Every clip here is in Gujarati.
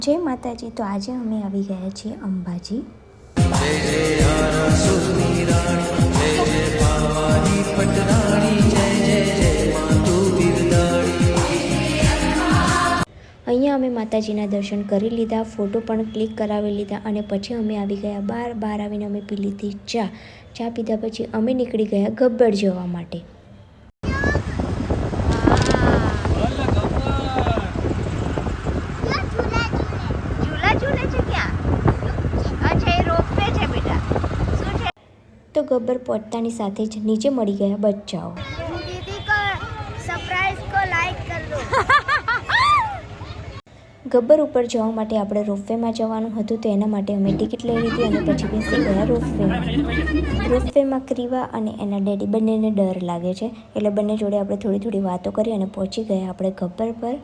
જય માતાજી. તો આજે અમે આવી ગયા છીએ અંબાજી. અહીંયા અમે માતાજીના દર્શન કરી લીધા, ફોટો પણ ક્લિક કરાવી લીધા અને પછી અમે આવી ગયા બહાર આવીને અમે પી લીધી ચા પીધા પછી અમે નીકળી ગયા ગબ્બર જવા માટે. તો ગબ્બર પહોંચતાની સાથે જ નીચે મળી ગયા બચ્ચાઓ. ગબ્બર ઉપર જવા માટે આપણે રોપવેમાં જવાનું હતું, તો એના માટે અમે ટિકિટ લઈ લીધી અને પછી બેસી ગયા રોપવેમાં. રોપવેમાં ક્રીવા અને એના ડેડી બંનેને ડર લાગે છે, એટલે બંને જોડે આપણે થોડી વાતો કરી અને પહોંચી ગયા આપણે ગબ્બર પર.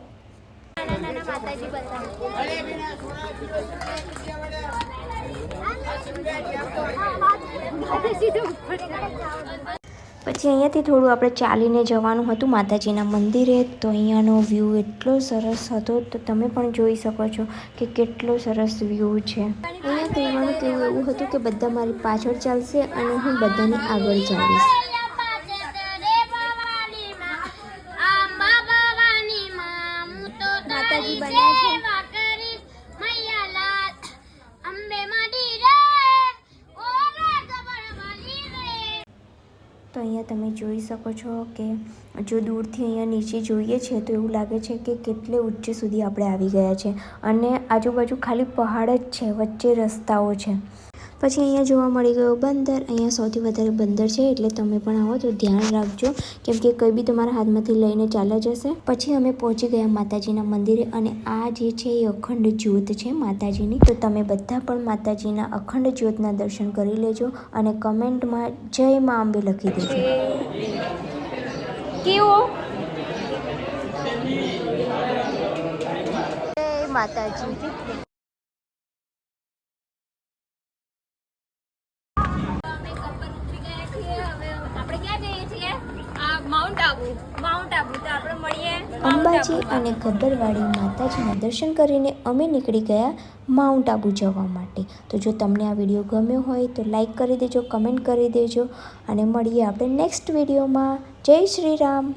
પછી અહીંયાથી થોડું આપણે ચાલીને જવાનું હતું માતાજીના મંદિરે. તો અહીંયાનો વ્યૂ એટલો સરસ હતો, તો તમે પણ જોઈ શકો છો કે કેટલો સરસ વ્યૂ છે. અહીંયા કહેવાનું કેવું એવું હતું કે બધા મારી પાછળ ચાલશે અને હું બધાની આગળ ચાલીશ. માતાજી બન્યા છે. તો અહીંયા તમે જોઈ શકો છો કે જો દૂરથી અહીંયા નીચે જોઈએ છે તો એવું લાગે છે કે કેટલે ઊંચે સુધી આપણે આવી ગયા છે અને આજુબાજુ ખાલી પહાડ જ છે, વચ્ચે રસ્તાઓ છે. પછી અહીંયા જોવા મળી ગયો બંદર. અહીંયા સૌથી વધારે બંદર છે, એટલે તમે પણ આવો તો ધ્યાન રાખજો, કેમ કે કંઈ બી તમારા હાથમાંથી લઈને ચાલ્યા જશે. પછી અમે પહોંચી ગયા માતાજીના મંદિરે અને આ જે છે એ અખંડ જ્યોત છે માતાજીની. તો તમે બધા પણ માતાજીના અખંડ જ્યોતના દર્શન કરી લેજો અને કમેન્ટમાં જય મા અંબે લખી દેજો. કેવો માતાજી. અંબાજી અને ગબ્બરવાળી માતાજીના દર્શન કરીને અમે નીકળી ગયા માઉન્ટ આબુ જવા માટે. તો જો તમને આ વિડીયો ગમ્યો હોય તો લાઈક કરી દેજો, કમેન્ટ કરી દેજો અને મળીએ આપણે નેક્સ્ટ વિડીયોમાં. જય શ્રી રામ.